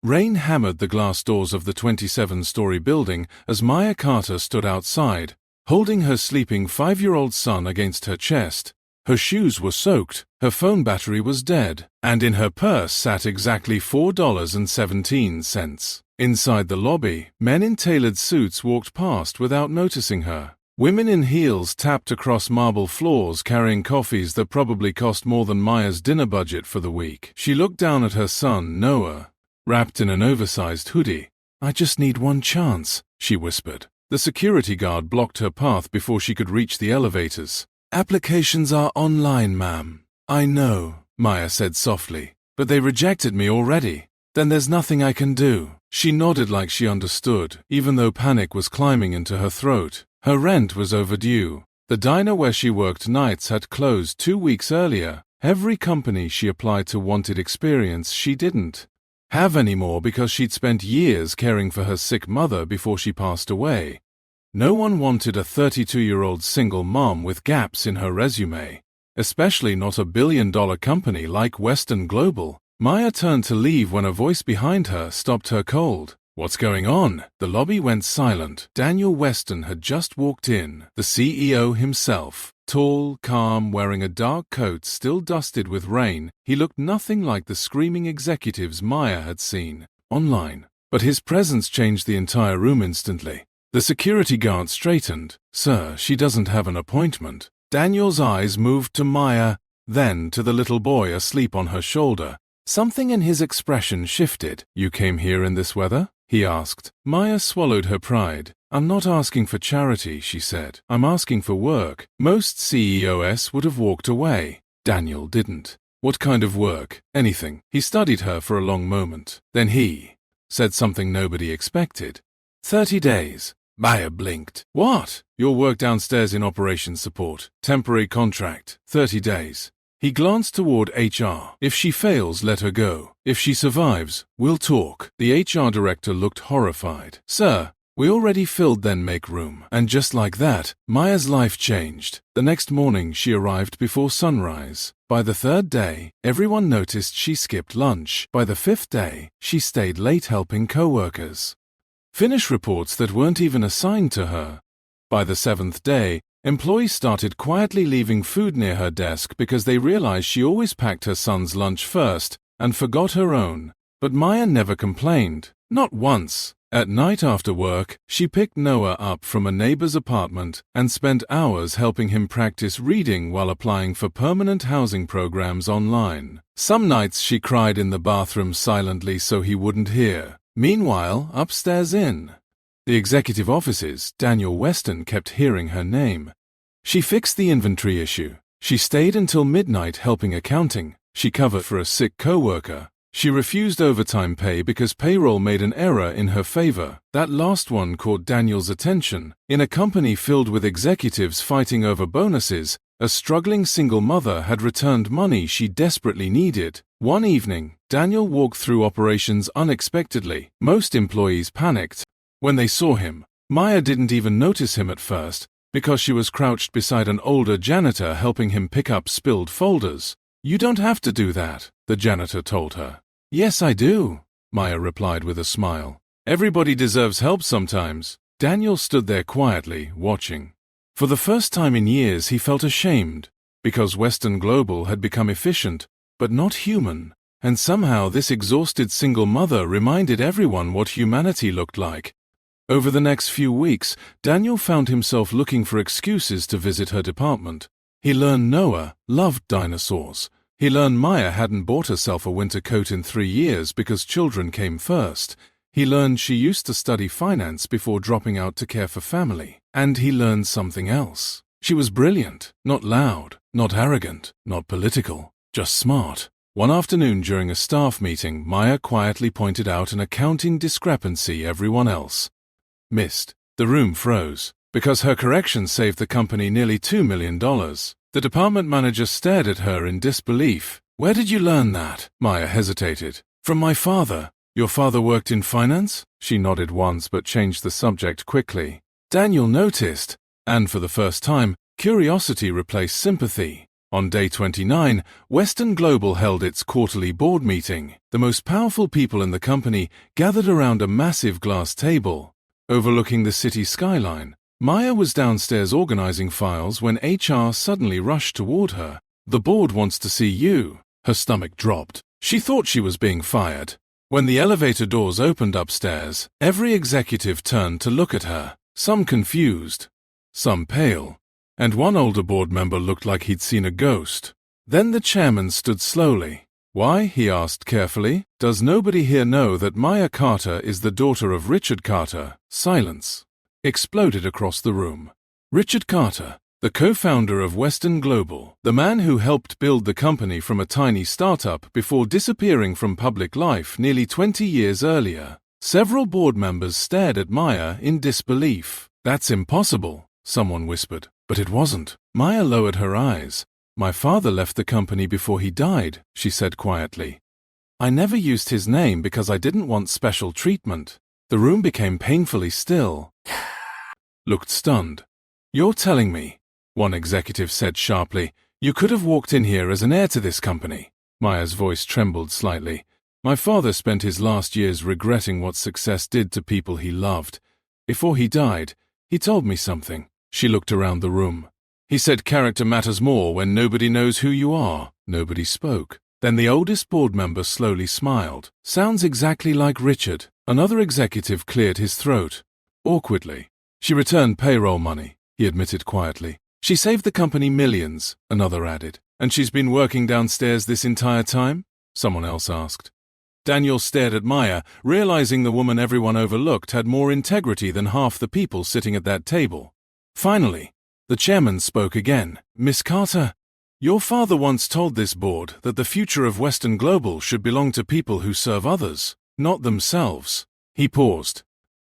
Rain hammered the glass doors of the 27-story building as Maya Carter stood outside, holding her sleeping 5-year-old son against her chest. Her shoes were soaked, her phone battery was dead, and in her purse sat exactly $4.17. Inside the lobby, men in tailored suits walked past without noticing her. Women in heels tapped across marble floors carrying coffees that probably cost more than Maya's dinner budget for the week. She looked down at her son, Noah, wrapped in an oversized hoodie. "I just need one chance," she whispered. The security guard blocked her path before she could reach the elevators. "Applications are online, ma'am." "I know," Maya said softly, "but they rejected me already. Then there's nothing I can do." She nodded like she understood, even though panic was climbing into her throat. Her rent was overdue. The diner where she worked nights had closed 2 weeks earlier. Every company she applied to wanted experience she didn't have anymore because she'd spent years caring for her sick mother before she passed away. No one wanted a 32-year-old single mom with gaps in her resume, especially not a billion-dollar company like Western Global. Maya turned to leave when a voice behind her stopped her cold. "What's going on?" The lobby went silent. Daniel Weston had just walked in, the CEO himself. Tall, calm, wearing a dark coat still dusted with rain, he looked nothing like the screaming executives Maya had seen online. But his presence changed the entire room instantly. The security guard straightened. "Sir, she doesn't have an appointment." Daniel's eyes moved to Maya, then to the little boy asleep on her shoulder. Something in his expression shifted. "You came here in this weather?" he asked. Maya swallowed her pride. "I'm not asking for charity," she said. "I'm asking for work." Most CEOs would have walked away. Daniel didn't. "What kind of work?" "Anything." He studied her for a long moment. Then he said something nobody expected. 30 days. Maya blinked. "What?" "Your work downstairs in operations support. Temporary contract. 30 days. He glanced toward HR. "If she fails, let her go. If she survives, we'll talk." The HR director looked horrified. "Sir, we already filled, then make room." And just like that, Maya's life changed. The next morning, she arrived before sunrise. By the 3rd day, everyone noticed she skipped lunch. By the 5th day, she stayed late helping coworkers finish reports that weren't even assigned to her. By the 7th day, employees started quietly leaving food near her desk because they realized she always packed her son's lunch first and forgot her own. But Maya never complained. Not once. At night after work, she picked Noah up from a neighbor's apartment and spent hours helping him practice reading while applying for permanent housing programs online. Some nights she cried in the bathroom silently so he wouldn't hear. Meanwhile, upstairs in the executive offices, Daniel Weston kept hearing her name. She fixed the inventory issue. She stayed until midnight helping accounting. She covered for a sick coworker. She refused overtime pay because payroll made an error in her favor. That last one caught Daniel's attention. In a company filled with executives fighting over bonuses, a struggling single mother had returned money she desperately needed. One evening, Daniel walked through operations unexpectedly. Most employees panicked when they saw him. Maya didn't even notice him at first because she was crouched beside an older janitor helping him pick up spilled folders. "You don't have to do that," the janitor told her. "Yes, I do," Maya replied with a smile. "Everybody deserves help sometimes." Daniel stood there quietly, watching. For the first time in years, he felt ashamed because Western Global had become efficient, but not human. And somehow this exhausted single mother reminded everyone what humanity looked like. Over the next few weeks, Daniel found himself looking for excuses to visit her department. He learned Noah loved dinosaurs. He learned Maya hadn't bought herself a winter coat in 3 years because children came first. He learned she used to study finance before dropping out to care for family. And he learned something else. She was brilliant, not loud, not arrogant, not political, just smart. One afternoon during a staff meeting, Maya quietly pointed out an accounting discrepancy everyone else missed. The room froze because her correction saved the company nearly $2 million. The department manager stared at her in disbelief. "Where did you learn that?" Maya hesitated. "From my father." "Your father worked in finance?" She nodded once but changed the subject quickly. Daniel noticed, and for the first time, curiosity replaced sympathy. On day 29, Western Global held its quarterly board meeting. The most powerful people in the company gathered around a massive glass table, overlooking the city skyline. Maya was downstairs organizing files when HR suddenly rushed toward her. "The board wants to see you." Her stomach dropped. She thought she was being fired. When the elevator doors opened upstairs, every executive turned to look at her, some confused, some pale, and one older board member looked like he'd seen a ghost. Then the chairman stood slowly. "Why?" he asked carefully. "Does nobody here know that Maya Carter is the daughter of Richard Carter?" Silence exploded across the room. Richard Carter, the co-founder of Western Global, the man who helped build the company from a tiny startup before disappearing from public life nearly 20 years earlier. Several board members stared at Maya in disbelief. "That's impossible," someone whispered. But it wasn't. Maya lowered her eyes. "My father left the company before he died," she said quietly. "I never used his name because I didn't want special treatment." The room became painfully still. Looked stunned. "You're telling me," one executive said sharply, "you could have walked in here as an heir to this company?" Maya's voice trembled slightly. "My father spent his last years regretting what success did to people he loved. Before he died, he told me something." She looked around the room. "He said character matters more when nobody knows who you are." Nobody spoke. Then the oldest board member slowly smiled. "Sounds exactly like Richard." Another executive cleared his throat. Awkwardly. "She returned payroll money," he admitted quietly. "She saved the company millions," another added. "And she's been working downstairs this entire time?" someone else asked. Daniel stared at Maya, realizing the woman everyone overlooked had more integrity than half the people sitting at that table. Finally, the chairman spoke again. "Miss Carter, your father once told this board that the future of Western Global should belong to people who serve others, not themselves." He paused.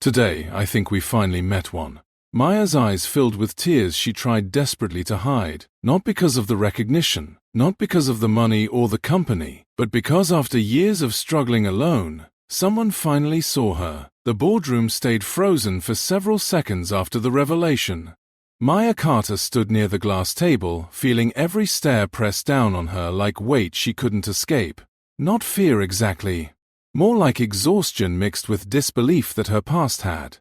"Today, I think we finally met one." Maya's eyes filled with tears she tried desperately to hide, not because of the recognition, not because of the money or the company, but because after years of struggling alone, someone finally saw her. The boardroom stayed frozen for several seconds after the revelation. Maya Carter stood near the glass table, feeling every stare press down on her like weight she couldn't escape. Not fear exactly, more like exhaustion mixed with disbelief that her past had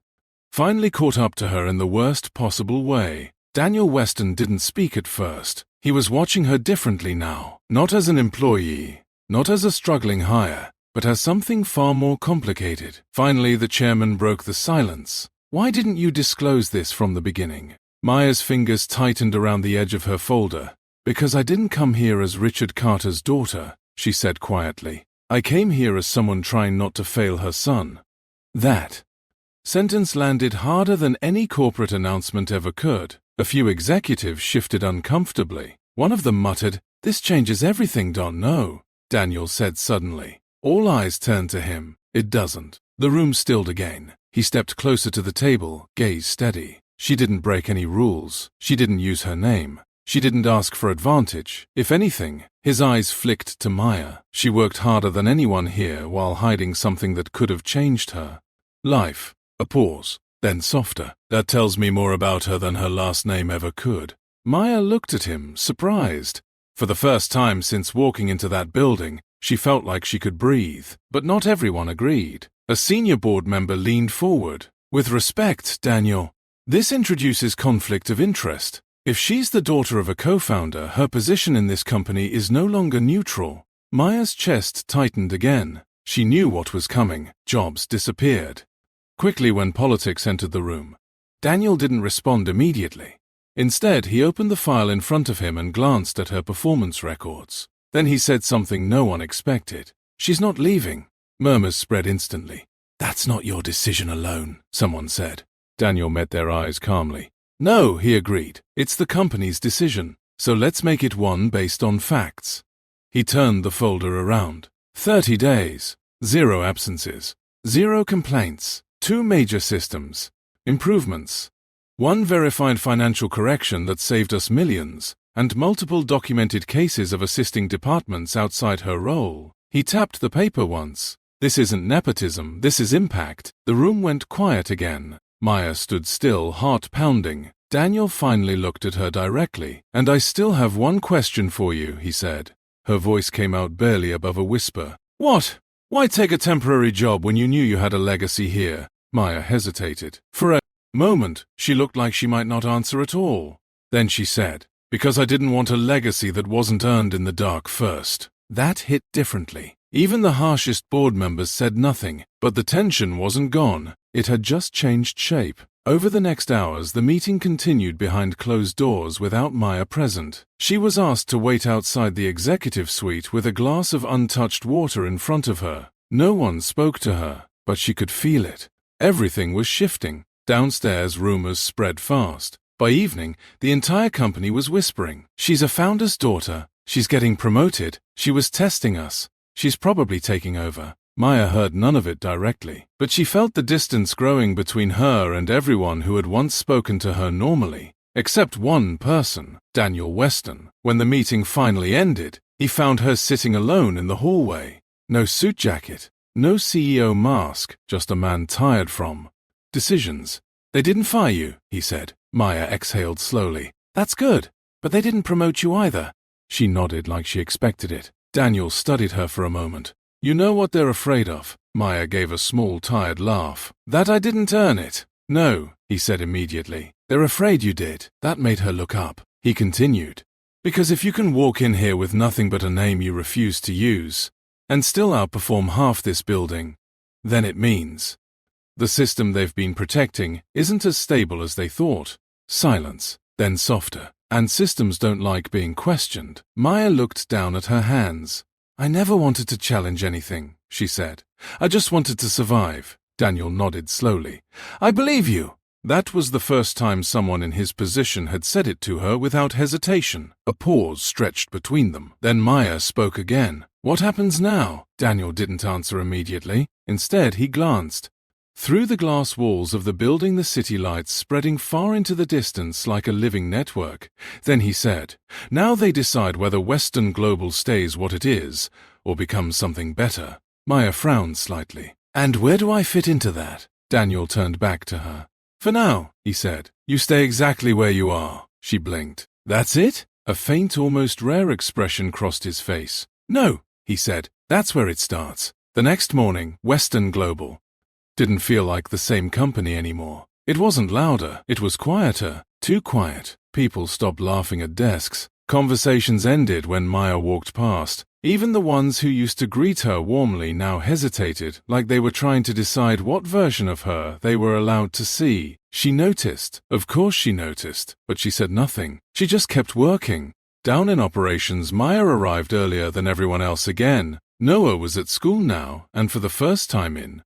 finally caught up to her in the worst possible way. Daniel Weston didn't speak at first. He was watching her differently now, not as an employee, not as a struggling hire, but as something far more complicated. Finally, the chairman broke the silence. "Why didn't you disclose this from the beginning?" Maya's fingers tightened around the edge of her folder. "Because I didn't come here as Richard Carter's daughter," she said quietly. "I came here as someone trying not to fail her son." That sentence landed harder than any corporate announcement ever could. A few executives shifted uncomfortably. One of them muttered, "This changes everything, Don." "No," Daniel said suddenly. All eyes turned to him. "It doesn't." The room stilled again. He stepped closer to the table, gaze steady. She didn't break any rules. She didn't use her name. She didn't ask for advantage. If anything, his eyes flicked to Maya. She worked harder than anyone here while hiding something that could have changed her life. A pause, then softer. "That tells me more about her than her last name ever could." Maya looked at him, surprised. For the first time since walking into that building, she felt like she could breathe. But not everyone agreed. A senior board member leaned forward. "With respect, Daniel, this introduces conflict of interest. If she's the daughter of a co-founder, her position in this company is no longer neutral." Maya's chest tightened again. She knew what was coming. Jobs disappeared quickly when politics entered the room. Daniel didn't respond immediately. Instead, he opened the file in front of him and glanced at her performance records. Then he said something no one expected. "She's not leaving." Murmurs spread instantly. "That's not your decision alone," someone said. Daniel met their eyes calmly. "No," he agreed. "It's the company's decision. So let's make it one based on facts." He turned the folder around. 30 days, 0 absences, 0 complaints, 2 major systems improvements, 1 verified financial correction that saved us millions, and multiple documented cases of assisting departments outside her role. He tapped the paper once. "This isn't nepotism, this is impact." The room went quiet again. Maya stood still, heart pounding. Daniel finally looked at her directly. "And I still have one question for you," he said. Her voice came out barely above a whisper. "What? Why take a temporary job when you knew you had a legacy here?" Maya hesitated. For a moment, she looked like she might not answer at all. Then she said, "Because I didn't want a legacy that wasn't earned in the dark first." That hit differently. Even the harshest board members said nothing, but the tension wasn't gone. It had just changed shape. Over the next hours, the meeting continued behind closed doors without Maya present. She was asked to wait outside the executive suite with a glass of untouched water in front of her. No one spoke to her, but she could feel it. Everything was shifting. Downstairs, rumors spread fast. By evening, the entire company was whispering, "She's a founder's daughter. She's getting promoted. She was testing us. She's probably taking over." Maya heard none of it directly, but she felt the distance growing between her and everyone who had once spoken to her normally, except one person, Daniel Weston. When the meeting finally ended, he found her sitting alone in the hallway. No suit jacket, no CEO mask, just a man tired from decisions. "They didn't fire you," he said. Maya exhaled slowly. "That's good, but they didn't promote you either." She nodded like she expected it. Daniel studied her for a moment. "You know what they're afraid of?" Maya gave a small, tired laugh. "That I didn't earn it." "No," he said immediately. "They're afraid you did." That made her look up. He continued, "Because if you can walk in here with nothing but a name you refuse to use, and still outperform half this building, then it means the system they've been protecting isn't as stable as they thought." Silence, then softer. "And systems don't like being questioned." Maya looked down at her hands. "I never wanted to challenge anything," she said. "I just wanted to survive." Daniel nodded slowly. "I believe you." That was the first time someone in his position had said it to her without hesitation. A pause stretched between them. Then Maya spoke again. "What happens now?" Daniel didn't answer immediately. Instead, he glanced. Through the glass walls of the building, the city lights spreading far into the distance like a living network. Then he said, "Now they decide whether Western Global stays what it is, or becomes something better." Maya frowned slightly. "And where do I fit into that?" Daniel turned back to her. "For now," he said, "you stay exactly where you are." She blinked. "That's it?" A faint, almost rare expression crossed his face. "No," he said, "that's where it starts." The next morning, Western Global didn't feel like the same company anymore. It wasn't louder, it was quieter, too quiet. People stopped laughing at desks. Conversations ended when Maya walked past. Even the ones who used to greet her warmly now hesitated, like they were trying to decide what version of her they were allowed to see. She noticed. Of course she noticed, but she said nothing. She just kept working. Down in operations, Maya arrived earlier than everyone else again. Noah was at school now, and for the first time in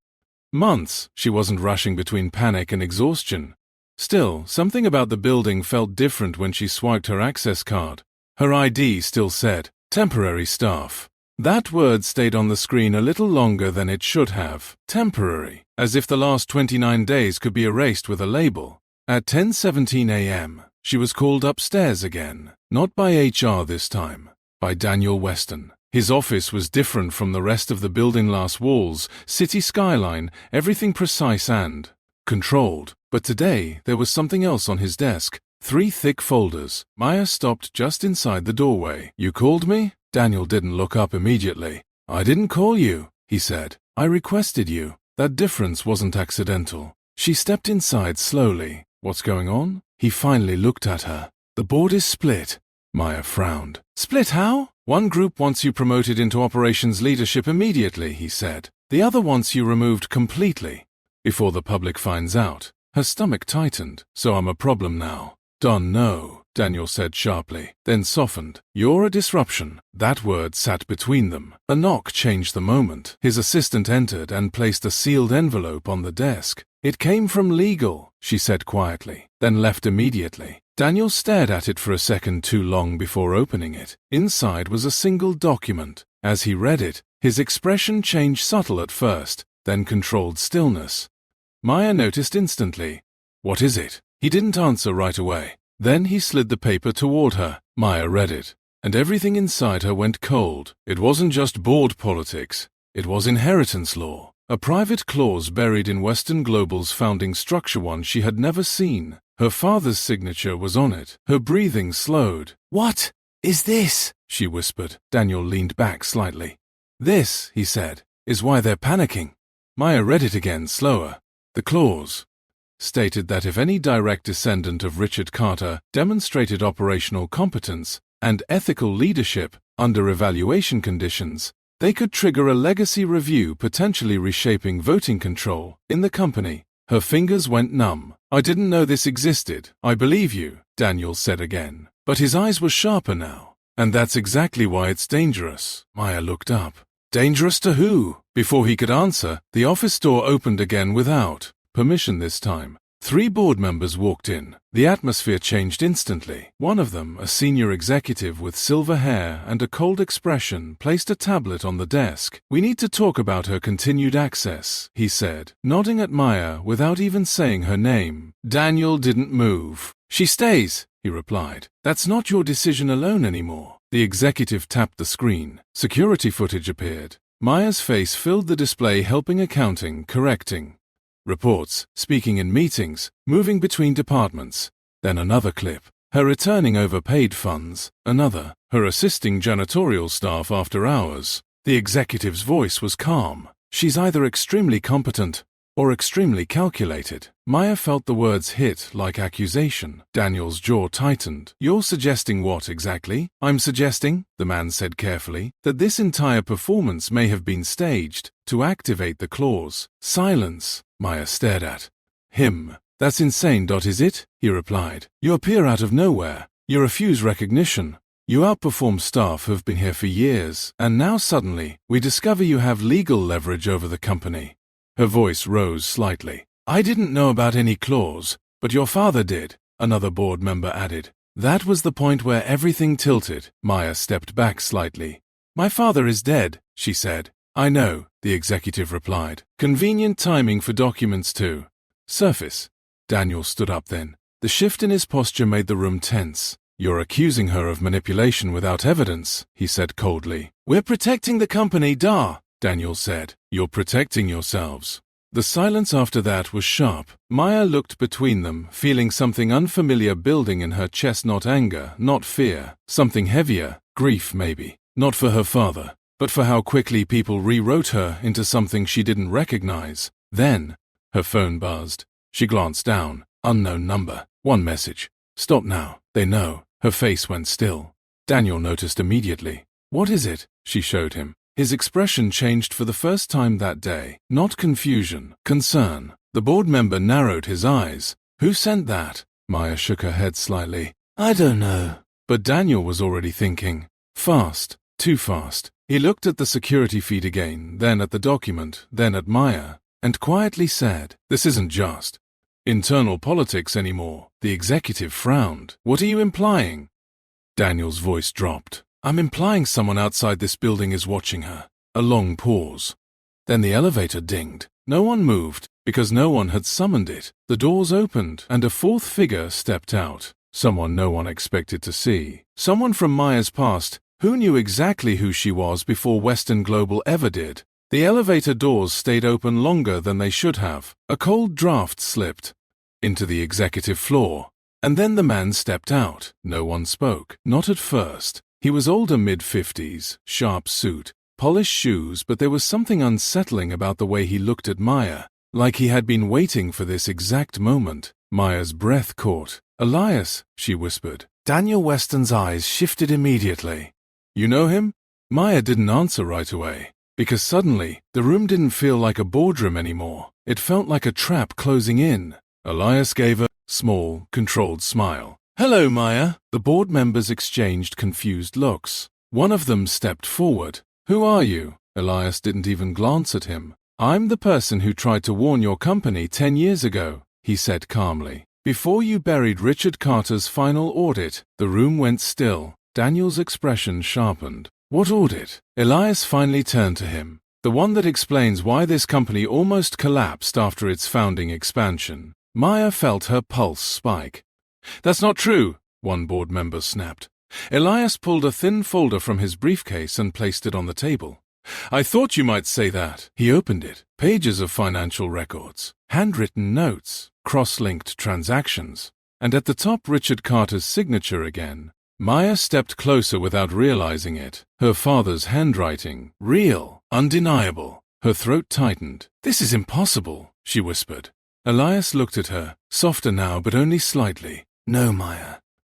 months, she wasn't rushing between panic and exhaustion. Still, something about the building felt different when she swiped her access card. Her ID still said, "Temporary staff." That word stayed on the screen a little longer than it should have. Temporary, as if the last 29 days could be erased with a label. At 10:17 a.m., she was called upstairs again. Not by HR this time, by Daniel Weston. His office was different from the rest of the building. Glass walls, city skyline, everything precise and controlled. But today, there was something else on his desk. 3 thick folders. Maya stopped just inside the doorway. "You called me?" Daniel didn't look up immediately. "I didn't call you," he said. "I requested you." That difference wasn't accidental. She stepped inside slowly. "What's going on?" He finally looked at her. "The board is split." Maya frowned. "Split how?" "One group wants you promoted into operations leadership immediately," he said. "The other wants you removed completely, before the public finds out." Her stomach tightened. "So I'm a problem now." "Don't know," Daniel said sharply, then softened. "You're a disruption." That word sat between them. A knock changed the moment. His assistant entered and placed a sealed envelope on the desk. "It came from legal," she said quietly, then left immediately. Daniel stared at it for a second too long before opening it. Inside was a single document. As he read it, his expression changed, subtle at first, then controlled stillness. Maya noticed instantly. "What is it?" He didn't answer right away. Then he slid the paper toward her. Maya read it, and everything inside her went cold. It wasn't just board politics. It was inheritance law. A private clause buried in Western Global's founding structure, one she had never seen. Her father's signature was on it. Her breathing slowed. "What is this?" she whispered. Daniel leaned back slightly. "This," he said, "is why they're panicking." Maya read it again, slower. The clause stated that if any direct descendant of Richard Carter demonstrated operational competence and ethical leadership under evaluation conditions, they could trigger a legacy review, potentially reshaping voting control in the company. Her fingers went numb. "I didn't know this existed." "I believe you," Daniel said again. But his eyes were sharper now. "And that's exactly why it's dangerous." Maya looked up. "Dangerous to who?" Before he could answer, the office door opened again without permission this time. 3 board members walked in. The atmosphere changed instantly. One of them, a senior executive with silver hair and a cold expression, placed a tablet on the desk. "We need to talk about her continued access," he said, nodding at Maya without even saying her name. Daniel didn't move. "She stays," he replied. "That's not your decision alone anymore." The executive tapped the screen. Security footage appeared. Maya's face filled the display, helping accounting, correcting reports, speaking in meetings, moving between departments. Then another clip. Her returning overpaid funds. Another. Her assisting janitorial staff after hours. The executive's voice was calm. "She's either extremely competent or extremely calculated." Maya felt the words hit like accusation. Daniel's jaw tightened. "You're suggesting what exactly?" "I'm suggesting," the man said carefully, "that this entire performance may have been staged to activate the clause." Silence. Maya stared at him. "That's insane, is it?" he replied. "You appear out of nowhere. You refuse recognition. You outperform staff who've been here for years, and now suddenly we discover you have legal leverage over the company." Her voice rose slightly. "I didn't know about any clause, but your father did," another board member added. That was the point where everything tilted. Maya stepped back slightly. "My father is dead," she said. "I know," the executive replied. "Convenient timing for documents to surface." Daniel stood up then. The shift in his posture made the room tense. "You're accusing her of manipulation without evidence," he said coldly. "We're protecting the company, Daniel said. "You're protecting yourselves." The silence after that was sharp. Maya looked between them, feeling something unfamiliar building in her chest, not anger, not fear, something heavier, grief maybe, not for her father, but for how quickly people rewrote her into something she didn't recognize. Then, her phone buzzed. She glanced down. Unknown number. One message. "Stop now. They know." Her face went still. Daniel noticed immediately. "What is it?" she showed him. His expression changed for the first time that day. Not confusion, concern. The board member narrowed his eyes. "Who sent that?" Maya shook her head slightly. "I don't know." But Daniel was already thinking. Fast. Too fast. He looked at the security feed again, then at the document, then at Maya, and quietly said, "This isn't just internal politics anymore." The executive frowned. "What are you implying?" Daniel's voice dropped. "I'm implying someone outside this building is watching her." A long pause. Then the elevator dinged. No one moved, because no one had summoned it. The doors opened, and a fourth figure stepped out. Someone no one expected to see. Someone from Maya's past, who knew exactly who she was before Western Global ever did. The elevator doors stayed open longer than they should have. A cold draft slipped into the executive floor, and then the man stepped out. No one spoke. Not at first. He was older, mid-50s, sharp suit, polished shoes, but there was something unsettling about the way he looked at Maya, like he had been waiting for this exact moment. Maya's breath caught. "Elias," she whispered. Daniel Weston's eyes shifted immediately. "You know him?" Maya didn't answer right away, because suddenly the room didn't feel like a boardroom anymore. It felt like a trap closing in. Elias gave a small, controlled smile. "Hello, Maya." The board members exchanged confused looks. One of them stepped forward. "Who are you?" Elias didn't even glance at him. "I'm the person who tried to warn your company 10 years ago," he said calmly. "Before you buried Richard Carter's final audit." The room went still. Daniel's expression sharpened. "What audit?" Elias finally turned to him. "The one that explains why this company almost collapsed after its founding expansion." Maya felt her pulse spike. "That's not true," one board member snapped. Elias pulled a thin folder from his briefcase and placed it on the table. "I thought you might say that." He opened it. Pages of financial records, handwritten notes, cross-linked transactions. and at the top Richard Carter's signature again. Maya stepped closer without realizing it. Her father's handwriting, real, undeniable. Her throat tightened. "This is impossible," she whispered. Elias looked at her, softer now but only slightly. "No, Maya.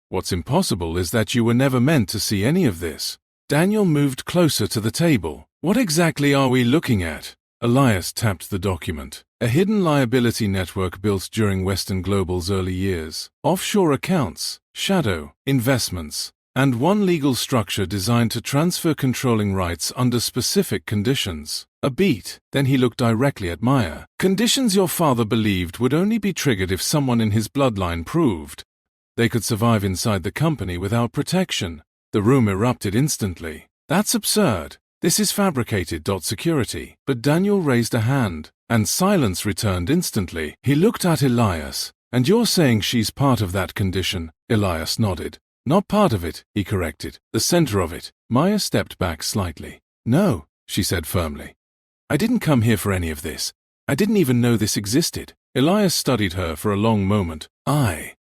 What's impossible is that you were never meant to see any of this." Daniel moved closer to the table. "What exactly are we looking at?" Elias tapped the document. A hidden liability network built during Western Global's early years. Offshore accounts, shadow, investments, and one legal structure designed to transfer controlling rights under specific conditions. A beat. Then he looked directly at Maya. Conditions your father believed would only be triggered if someone in his bloodline proved they could survive inside the company without protection. The room erupted instantly. "That's absurd. This is fabricated. Security." But Daniel raised a hand, and silence returned instantly. He looked at Elias. "And you're saying she's part of that condition?" Elias nodded. "Not part of it," he corrected. "The center of it." Maya stepped back slightly. "No," she said firmly. "I didn't come here for any of this. I didn't even know this existed." Elias studied her for a long moment. "I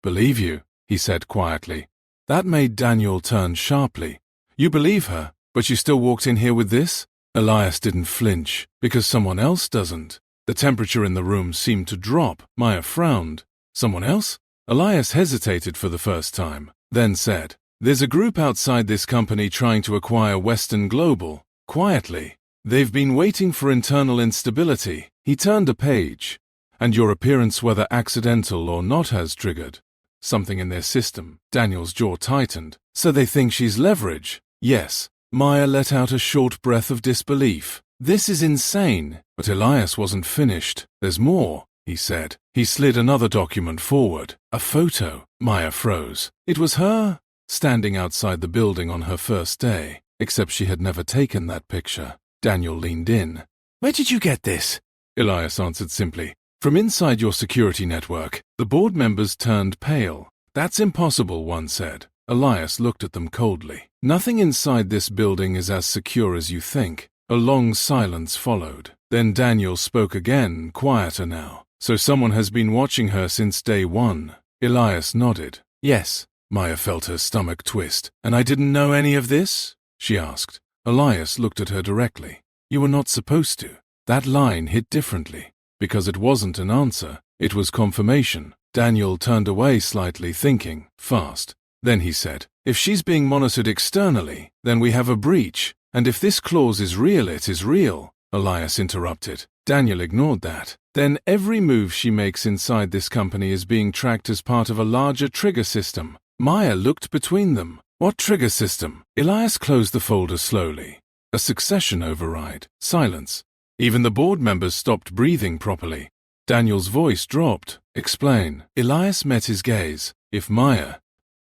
believe you," he said quietly. That made Daniel turn sharply. "You believe her, but you still walked in here with this?" Elias didn't flinch, because someone else doesn't. The temperature in the room seemed to drop. Maya frowned. "Someone else?" Elias hesitated for the first time, then said, "There's a group outside this company trying to acquire Western Global, quietly. They've been waiting for internal instability." He turned a page. "And your appearance, whether accidental or not, has triggered something in their system." Daniel's jaw tightened. "So they think she's leverage?" "Yes." Maya let out a short breath of disbelief. "This is insane." But Elias wasn't finished. "There's more," he said. He slid another document forward. A photo. Maya froze. It was her, standing outside the building on her first day, except she had never taken that picture. Daniel leaned in. "Where did you get this?" Elias answered simply. "From inside your security network." The board members turned pale. "That's impossible," one said. Elias looked at them coldly. "Nothing inside this building is as secure as you think." A long silence followed. Then Daniel spoke again, quieter now. "So someone has been watching her since day one." Elias nodded. "Yes." Maya felt her stomach twist. "And I didn't know any of this?" she asked. Elias looked at her directly. "You were not supposed to." That line hit differently. Because it wasn't an answer, it was confirmation. Daniel turned away slightly, thinking fast. Then he said, "If she's being monitored externally, then we have a breach. And if this clause is real, it is real." Elias interrupted. Daniel ignored that. "Then every move she makes inside this company is being tracked as part of a larger trigger system." Maya looked between them. "What trigger system?" Elias closed the folder slowly. "A succession override." Silence. Even the board members stopped breathing properly. Daniel's voice dropped. "Explain." Elias met his gaze. "If Maya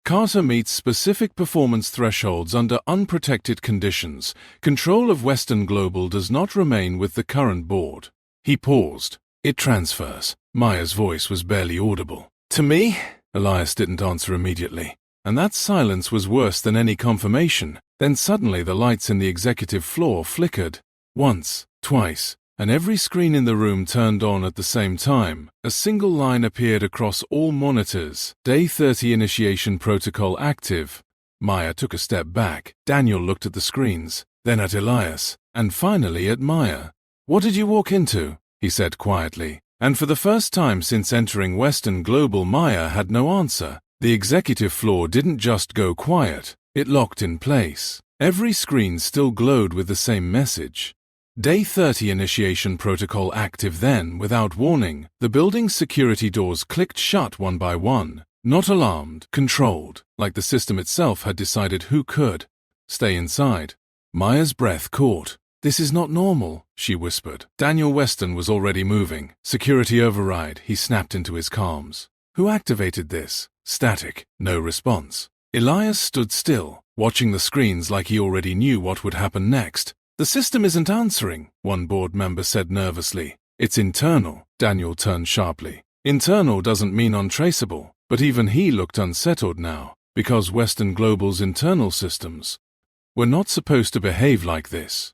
Carter meets specific performance thresholds under unprotected conditions, control of Western Global does not remain with the current board." He paused. "It transfers." Maya's voice was barely audible. "To me?" Elias didn't answer immediately. And that silence was worse than any confirmation. Then suddenly the lights in the executive floor flickered. Once, twice, and every screen in the room turned on at the same time. A single line appeared across all monitors. Day 30 initiation protocol active. Maya took a step back. Daniel looked at the screens, then at Elias, and finally at Maya. "What did you walk into?" he said quietly. And for the first time since entering Western Global, Maya had no answer. The executive floor didn't just go quiet. It locked in place. Every screen still glowed with the same message. Day 30 initiation protocol active. Then, without warning, the building's security doors clicked shut one by one. Not alarmed, controlled, like the system itself had decided who could stay inside. Maya's breath caught. "This is not normal," she whispered. Daniel Weston was already moving. "Security override," he snapped into his calms. "Who activated this?" Static. No response. Elias stood still, watching the screens like he already knew what would happen next. "The system isn't answering," one board member said nervously. "It's internal." Daniel turned sharply. Internal doesn't mean untraceable, but even he looked unsettled now, because Western Global's internal systems were not supposed to behave like this.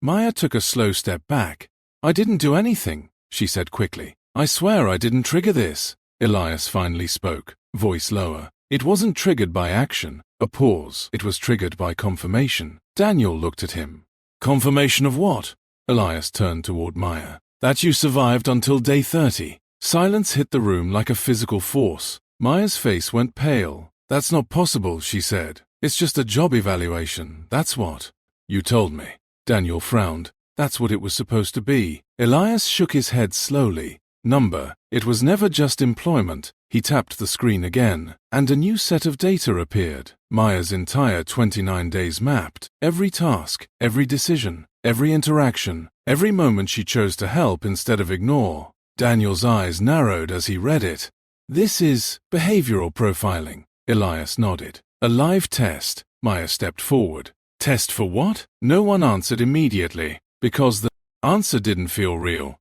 Maya took a slow step back. "I didn't do anything," she said quickly. "I swear I didn't trigger this." Elias finally spoke, voice lower. It wasn't triggered by action, a pause. It was triggered by confirmation. Daniel looked at him. Confirmation of what? Elias turned toward Maya. That you survived until day 30. Silence hit the room like a physical force. Maya's face went pale. That's not possible, she said. It's just a job evaluation, that's what. You told me. Daniel frowned. That's what it was supposed to be. Elias shook his head slowly. Number. It was never just employment. He tapped the screen again, and a new set of data appeared. Maya's entire 29 days mapped. Every task, every decision, every interaction, every moment she chose to help instead of ignore. Daniel's eyes narrowed as he read it. This is behavioral profiling. Elias nodded. A live test. Maya stepped forward. Test for what? No one answered immediately, because the answer didn't feel real.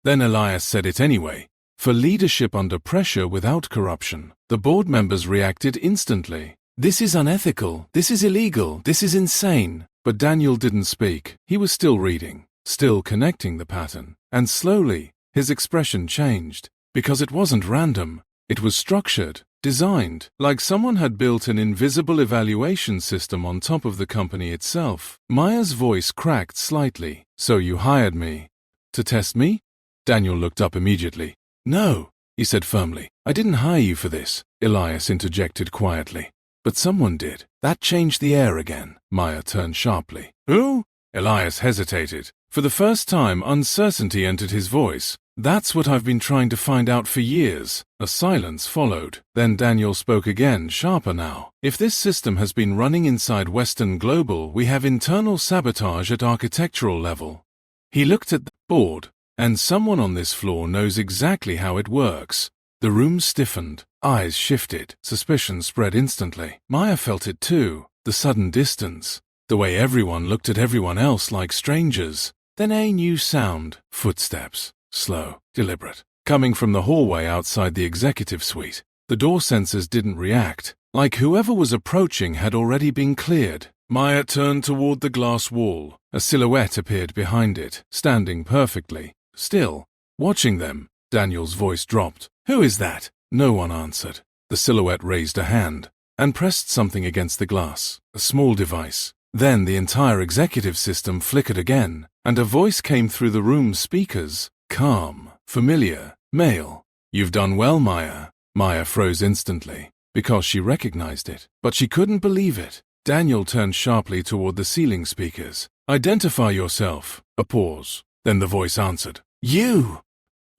Then Elias said it anyway. For leadership under pressure without corruption. The board members reacted instantly. This is unethical. This is illegal. This is insane. But Daniel didn't speak. He was still reading, still connecting the pattern. And slowly, his expression changed. Because it wasn't random. It was structured, designed, like someone had built an invisible evaluation system on top of the company itself. Maya's voice cracked slightly. So you hired me to test me? Daniel looked up immediately. No, he said firmly. I didn't hire you for this, Elias interjected quietly. But someone did. That changed the air again. Maya turned sharply. Who? Elias hesitated. For the first time, uncertainty entered his voice. That's what I've been trying to find out for years. A silence followed. Then Daniel spoke again, sharper now. If this system has been running inside Western Global, we have internal sabotage at architectural level. He looked at the board. And someone on this floor knows exactly how it works. The room stiffened, eyes shifted, suspicion spread instantly. Maya felt it too, the sudden distance, the way everyone looked at everyone else like strangers. Then a new sound, footsteps, slow, deliberate, coming from the hallway outside the executive suite. The door sensors didn't react, like whoever was approaching had already been cleared. Maya turned toward the glass wall. A silhouette appeared behind it, standing perfectly. Still, watching them, Daniel's voice dropped. Who is that? No one answered. The silhouette raised a hand and pressed something against the glass, a small device. Then the entire executive system flickered again, and a voice came through the room's speakers. Calm, familiar, male. You've done well, Maya. Maya froze instantly, because she recognized it, but she couldn't believe it. Daniel turned sharply toward the ceiling speakers. Identify yourself. A pause. Then the voice answered. You!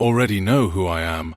Already know who I am.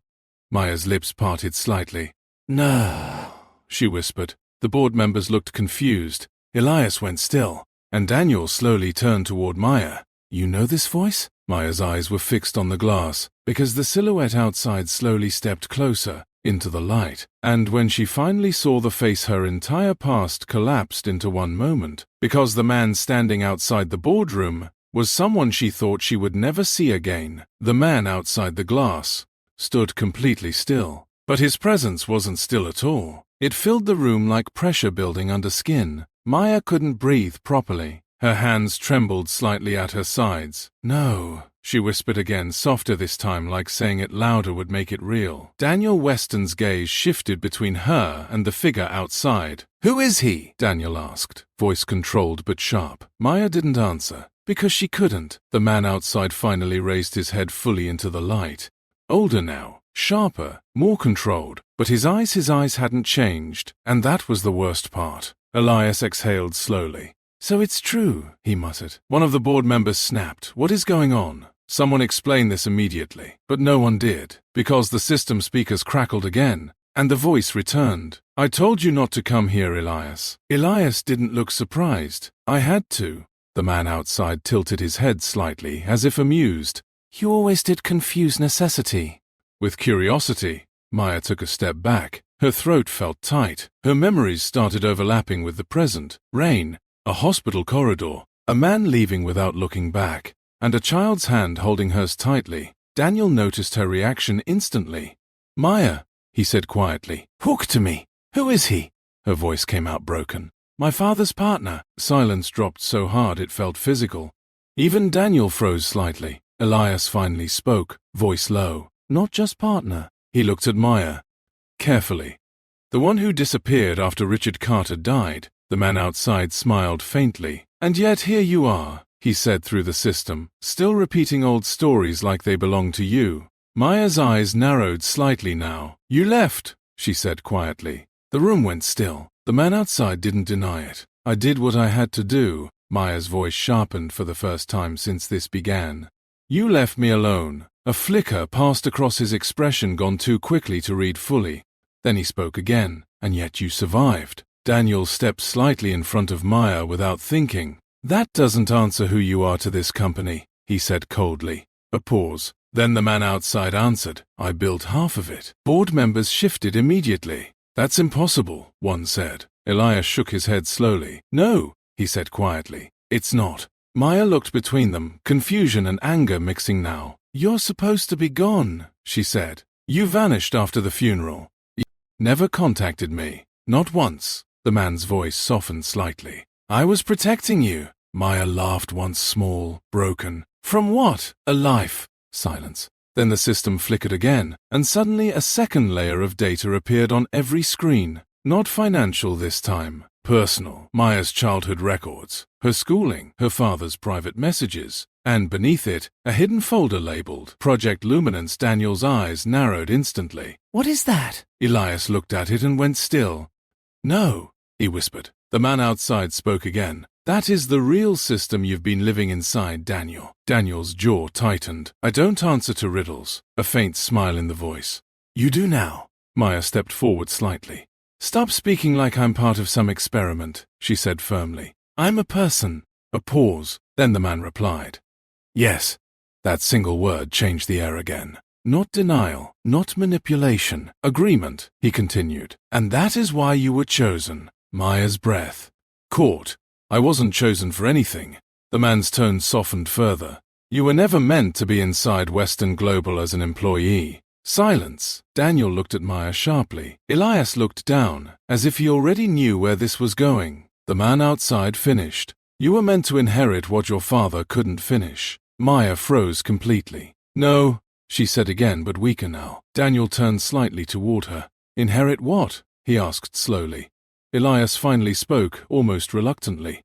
Maya's lips parted slightly. No, she whispered. The board members looked confused. Elias went still, and Daniel slowly turned toward Maya. You know this voice? Maya's eyes were fixed on the glass, because the silhouette outside slowly stepped closer, into the light. And when she finally saw the face, her entire past collapsed into one moment, because the man standing outside the boardroom was someone she thought she would never see again. The man outside the glass stood completely still. But his presence wasn't still at all. It filled the room like pressure building under skin. Maya couldn't breathe properly. Her hands trembled slightly at her sides. No, she whispered again, softer this time, like saying it louder would make it real. Daniel Weston's gaze shifted between her and the figure outside. Who is he? Daniel asked, voice controlled but sharp. Maya didn't answer. Because she couldn't. The man outside finally raised his head fully into the light. Older now, sharper, more controlled, but his eyes hadn't changed, and that was the worst part. Elias exhaled slowly. So it's true, he muttered. One of the board members snapped. What is going on? Someone explain this immediately. But no one did, because the system speakers crackled again, and the voice returned. I told you not to come here, Elias. Elias didn't look surprised. I had to. The man outside tilted his head slightly, as if amused. You always did confuse necessity with curiosity. Maya took a step back. Her throat felt tight. Her memories started overlapping with the present. Rain, a hospital corridor, a man leaving without looking back, and a child's hand holding hers tightly. Daniel noticed her reaction instantly. Maya, he said quietly, talk to me. Who is he? Her voice came out broken. My father's partner. Silence dropped so hard it felt physical. Even Daniel froze slightly. Elias finally spoke, voice low. Not just partner. He looked at Maya carefully. The one who disappeared after Richard Carter died. The man outside smiled faintly. And yet here you are, he said through the system, still repeating old stories like they belong to you. Maya's eyes narrowed slightly now. You left, she said quietly. The room went still. The man outside didn't deny it. I did what I had to do. Maya's voice sharpened for the first time since this began. You left me alone. A flicker passed across his expression, gone too quickly to read fully. Then he spoke again. And yet you survived. Daniel stepped slightly in front of Maya without thinking. That doesn't answer who you are to this company, he said coldly. A pause. Then the man outside answered, I built half of it. Board members shifted immediately. That's impossible, one said. Elias shook his head slowly. No, he said quietly. It's not. Maya looked between them, confusion and anger mixing now. You're supposed to be gone, she said. You vanished after the funeral. You never contacted me. Not once. The man's voice softened slightly. I was protecting you. Maya laughed once, small, broken. From what? A life. Silence. Then the system flickered again, and suddenly a second layer of data appeared on every screen. Not financial this time. Personal. Maya's childhood records, her schooling, her father's private messages, and beneath it, a hidden folder labeled Project Luminance. Daniel's eyes narrowed instantly. What is that? Elias looked at it and went still. No, he whispered. The man outside spoke again. That is the real system you've been living inside, Daniel. Daniel's jaw tightened. I don't answer to riddles. A faint smile in the voice. You do now. Maya stepped forward slightly. Stop speaking like I'm part of some experiment, she said firmly. I'm a person. A pause. Then the man replied. Yes. That single word changed the air again. Not denial, not manipulation. Agreement, he continued. And that is why you were chosen. Maya's breath caught. I wasn't chosen for anything. The man's tone softened further. You were never meant to be inside Western Global as an employee. Silence. Daniel looked at Maya sharply. Elias looked down, as if he already knew where this was going. The man outside finished. You were meant to inherit what your father couldn't finish. Maya froze completely. No, she said again, but weaker now. Daniel turned slightly toward her. Inherit what? He asked slowly. Elias finally spoke, almost reluctantly.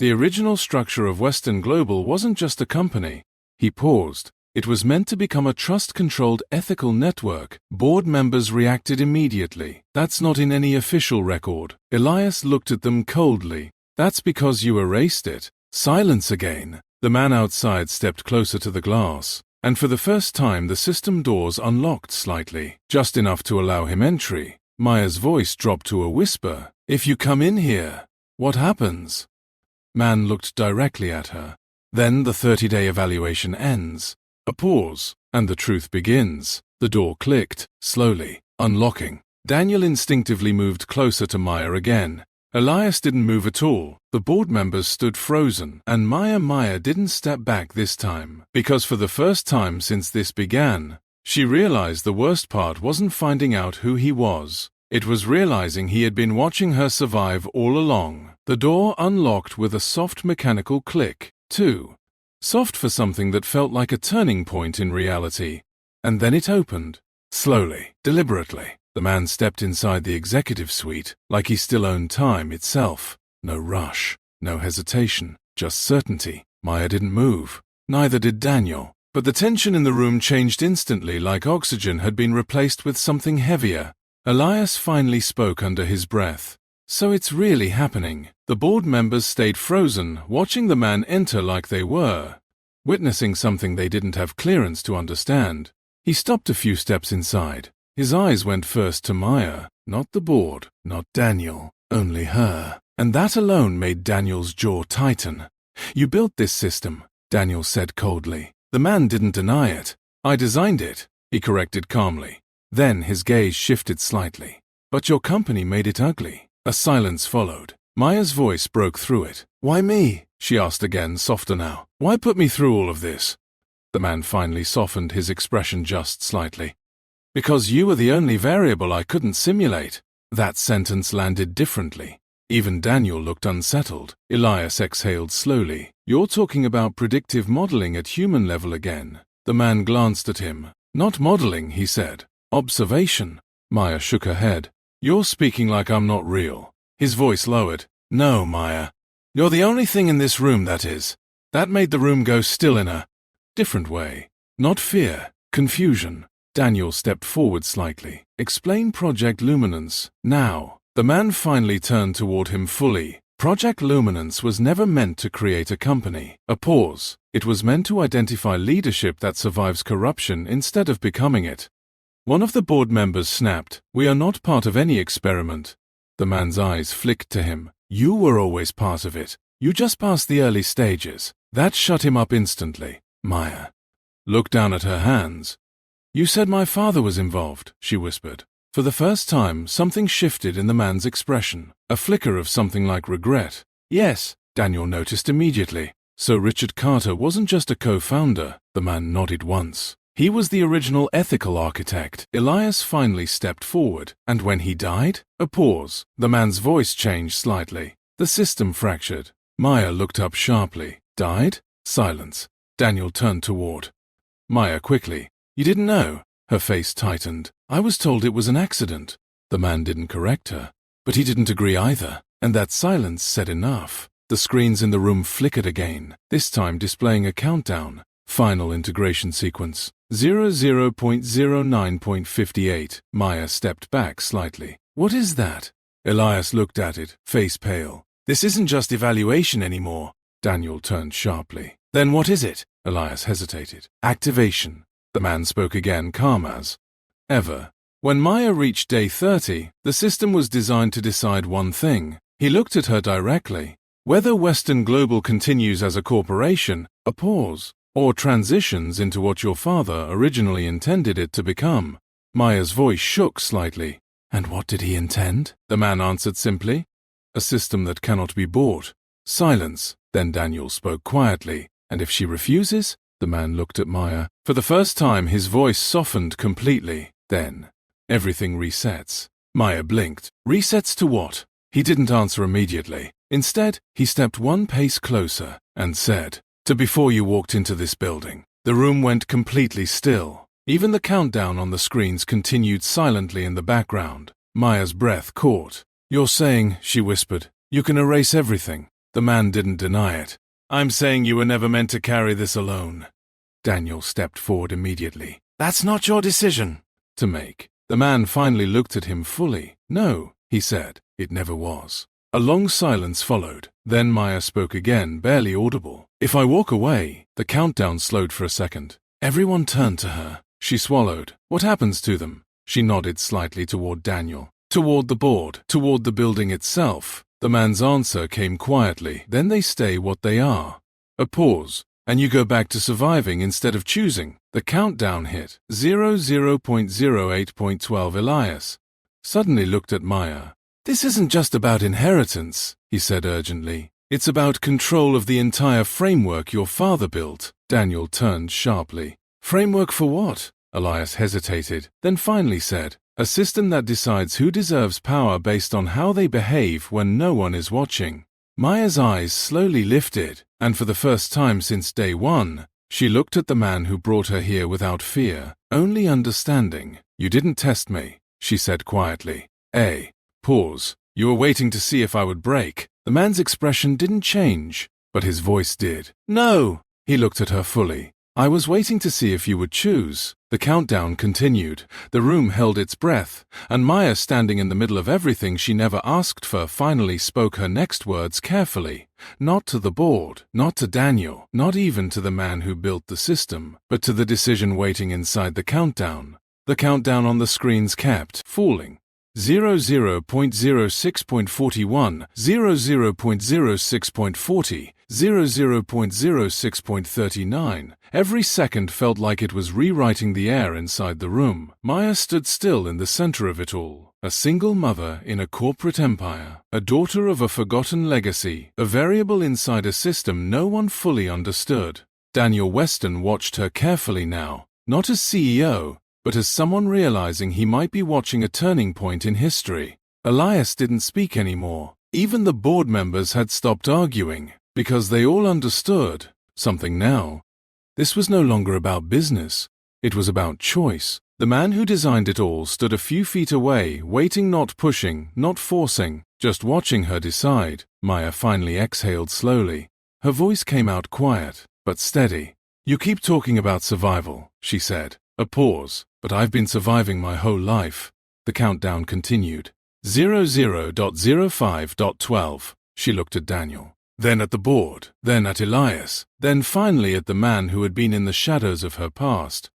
The original structure of Western Global wasn't just a company. He paused. It was meant to become a trust-controlled ethical network. Board members reacted immediately. That's not in any official record. Elias looked at them coldly. That's because you erased it. Silence again. The man outside stepped closer to the glass, and for the first time the system doors unlocked slightly, just enough to allow him entry. Maya's voice dropped to a whisper. If you come in here, what happens? Man looked directly at her. Then the 30-day evaluation ends. A pause, and the truth begins. The door clicked, slowly, unlocking. Daniel instinctively moved closer to Maya again. Elias didn't move at all. The board members stood frozen, and Maya didn't step back this time, because for the first time since this began, she realized the worst part wasn't finding out who he was. It was realizing he had been watching her survive all along. The door unlocked with a soft mechanical click, too. Soft for something that felt like a turning point in reality. And then it opened. Slowly, deliberately. The man stepped inside the executive suite, like he still owned time itself. No rush, no hesitation, just certainty. Maya didn't move. Neither did Daniel. But the tension in the room changed instantly, like oxygen had been replaced with something heavier. Elias finally spoke under his breath. So it's really happening. The board members stayed frozen, watching the man enter like they were, witnessing something they didn't have clearance to understand. He stopped a few steps inside. His eyes went first to Maya, not the board, not Daniel, only her. And that alone made Daniel's jaw tighten. You built this system, Daniel said coldly. The man didn't deny it. I designed it, he corrected calmly. Then his gaze shifted slightly. But your company made it ugly. A silence followed. Maya's voice broke through it. Why me? She asked again, softer now. Why put me through all of this? The man finally softened his expression just slightly. Because you were the only variable I couldn't simulate. That sentence landed differently. Even Daniel looked unsettled. Elias exhaled slowly. You're talking about predictive modeling at human level again. The man glanced at him. Not modeling, he said. Observation. Maya shook her head. You're speaking like I'm not real. His voice lowered. No, Maya. You're the only thing in this room that is. That made the room go still in a different way. Not fear, confusion. Daniel stepped forward slightly. Explain Project Luminance, now. The man finally turned toward him fully. Project Luminance was never meant to create a company. A pause. It was meant to identify leadership that survives corruption instead of becoming it. One of the board members snapped, We are not part of any experiment. The man's eyes flicked to him. You were always part of it. You just passed the early stages. That shut him up instantly. Maya looked down at her hands. You said my father was involved, she whispered. For the first time, something shifted in the man's expression, a flicker of something like regret. Yes, Daniel noticed immediately. So Richard Carter wasn't just a co-founder. The man nodded once. He was the original ethical architect. Elias finally stepped forward. And when he died? A pause. The man's voice changed slightly. The system fractured. Maya looked up sharply. Died? Silence. Daniel turned toward Maya quickly. You didn't know? Her face tightened. I was told it was an accident. The man didn't correct her. But he didn't agree either. And that silence said enough. The screens in the room flickered again, this time displaying a countdown. Final integration sequence. 00.09.58. Maya stepped back slightly. What is that? Elias looked at it, face pale. This isn't just evaluation anymore. Daniel turned sharply. Then what is it? Elias hesitated. Activation. The man spoke again, calm as ever. When Maya reached day 30, the system was designed to decide one thing. He looked at her directly. Whether Western Global continues as a corporation, a pause, or transitions into what your father originally intended it to become. Maya's voice shook slightly. And what did he intend? The man answered simply. A system that cannot be bought. Silence. Then Daniel spoke quietly. And if she refuses? The man looked at Maya. For the first time, his voice softened completely. Then, everything resets. Maya blinked. Resets to what? He didn't answer immediately. Instead, he stepped one pace closer and said, To before you walked into this building. The room went completely still. Even the countdown on the screens continued silently in the background. Maya's breath caught. You're saying, she whispered, you can erase everything. The man didn't deny it. I'm saying you were never meant to carry this alone. Daniel stepped forward immediately. That's not your decision to make. The man finally looked at him fully. No, he said, it never was. A long silence followed. Then Maya spoke again, barely audible. If I walk away, the countdown slowed for a second. Everyone turned to her. She swallowed. What happens to them? She nodded slightly toward Daniel. Toward the board, toward the building itself. The man's answer came quietly. Then they stay what they are. A pause. And you go back to surviving instead of choosing. The countdown hit. 00.08.12. Elias suddenly looked at Maya. This isn't just about inheritance, he said urgently. It's about control of the entire framework your father built. Daniel turned sharply. Framework for what? Elias hesitated, then finally said, a system that decides who deserves power based on how they behave when no one is watching. Maya's eyes slowly lifted, and for the first time since day one, she looked at the man who brought her here without fear, only understanding. You didn't test me, she said quietly. Pause. You were waiting to see if I would break. The man's expression didn't change, but his voice did. No! He looked at her fully. I was waiting to see if you would choose. The countdown continued. The room held its breath, and Maya, standing in the middle of everything she never asked for, finally spoke her next words carefully. Not to the board, not to Daniel, not even to the man who built the system, but to the decision waiting inside the countdown. The countdown on the screens kept falling. 00.06.41, 00.06.40, 00.06.39. Every second felt like it was rewriting the air inside the room. Maya stood still in the center of it all. A single mother in a corporate empire, a daughter of a forgotten legacy, a variable inside a system no one fully understood. Daniel Weston watched her carefully now, not as CEO, but as someone realizing he might be watching a turning point in history. Elias didn't speak anymore. Even the board members had stopped arguing, because they all understood something now. This was no longer about business. It was about choice. The man who designed it all stood a few feet away, waiting, not pushing, not forcing, just watching her decide. Maya finally exhaled slowly. Her voice came out quiet, but steady. "You keep talking about survival," she said. A pause. "But I've been surviving my whole life." The countdown continued. 00.05.12. She looked at Daniel, then at the board, then at Elias, then finally at the man who had been in the shadows of her past.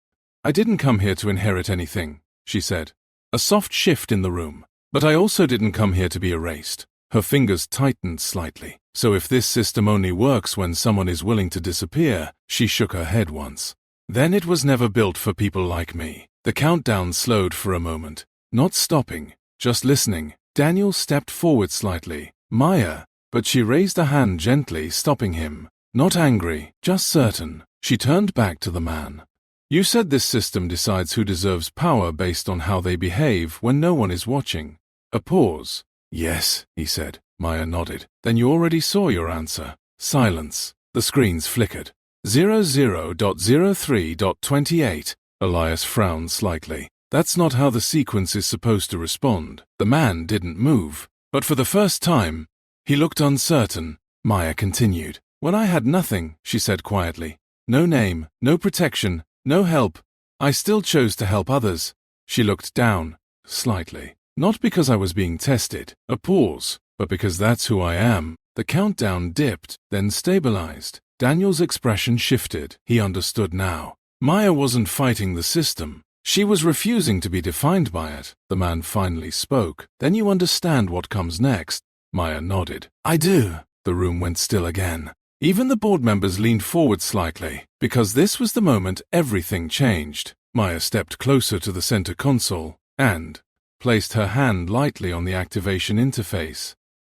"I didn't come here to inherit anything," she said. A soft shift in the room. "But I also didn't come here to be erased." Her fingers tightened slightly. "So if this system only works when someone is willing to disappear," she shook her head once, "then it was never built for people like me." The countdown slowed for a moment, not stopping, just listening. Daniel stepped forward slightly. "Maya," but she raised a hand gently, stopping him. Not angry, just certain. She turned back to the man. "You said this system decides who deserves power based on how they behave when no one is watching." A pause. "Yes," he said. Maya nodded. "Then you already saw your answer." Silence. The screens flickered. 00.03.28. Elias frowned slightly. "That's not how the sequence is supposed to respond." The man didn't move. But for the first time, he looked uncertain. Maya continued. "When I had nothing," she said quietly, "no name, no protection, no help, I still chose to help others." She looked down, slightly. "Not because I was being tested." A pause. "But because that's who I am." The countdown dipped, then stabilized. Daniel's expression shifted. He understood now. Maya wasn't fighting the system. She was refusing to be defined by it. The man finally spoke. "Then you understand what comes next." Maya nodded. "I do." The room went still again. Even the board members leaned forward slightly, because this was the moment everything changed. Maya stepped closer to the center console and placed her hand lightly on the activation interface.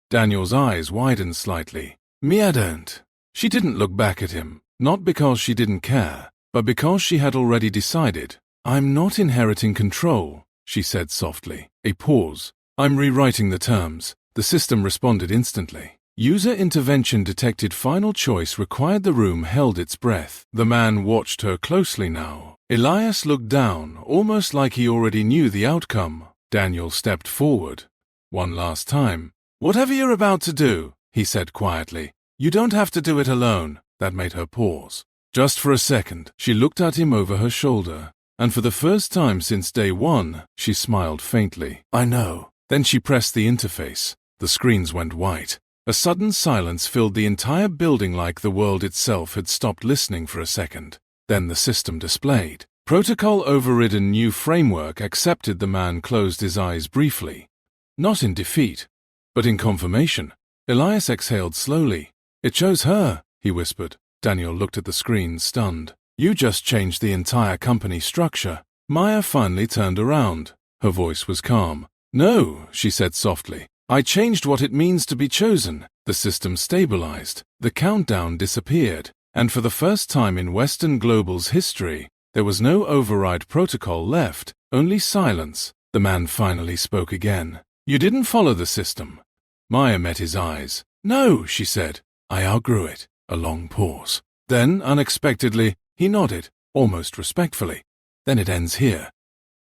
Daniel's eyes widened slightly. "Me, I don't." She didn't look back at him, not because she didn't care, but because she had already decided. "I'm not inheriting control," she said softly. A pause. "I'm rewriting the terms." The system responded instantly. User intervention detected. Final choice required. The room held its breath. The man watched her closely now. Elias looked down, almost like he already knew the outcome. Daniel stepped forward. "One last time. Whatever you're about to do," he said quietly, "you don't have to do it alone." That made her pause. Just for a second, she looked at him over her shoulder. And for the first time since day one, she smiled faintly. "I know." Then she pressed the interface. The screens went white. A sudden silence filled the entire building, like the world itself had stopped listening for a second. Then the system displayed. "Protocol overridden. New framework accepted." The man closed his eyes briefly. Not in defeat, but in confirmation. Elias exhaled slowly. "It chose her," he whispered. Daniel looked at the screen, stunned. "You just changed the entire company structure." Maya finally turned around. Her voice was calm. "No," she said softly. "I changed what it means to be chosen." The system stabilized. The countdown disappeared. And for the first time in Western Global's history, there was no override protocol left, only silence. The man finally spoke again. "You didn't follow the system." Maya met his eyes. "No," she said. "I outgrew it." A long pause. Then, unexpectedly, he nodded, almost respectfully. "Then it ends here."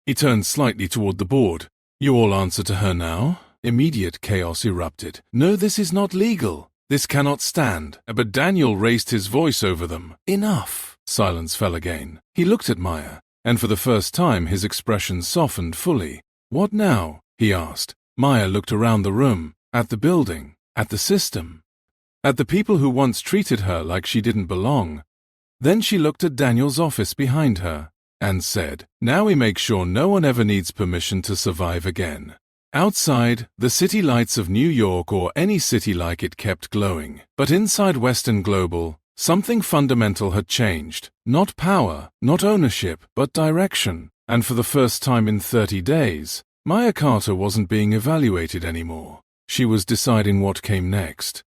He turned slightly toward the board. "You all answer to her now?" Immediate chaos erupted. "No, this is not legal. This cannot stand." But Daniel raised his voice over them. "Enough." Silence fell again. He looked at Maya, and for the first time his expression softened fully. "What now?" he asked. Maya looked around the room, at the building, at the system, at the people who once treated her like she didn't belong. Then she looked at Daniel's office behind her and said, "Now we make sure no one ever needs permission to survive again." Outside, the city lights of New York or any city like it kept glowing. But inside Western Global, something fundamental had changed. Not power, not ownership, but direction. And for the first time in 30 days, Maya Carter wasn't being evaluated anymore. She was deciding what came next.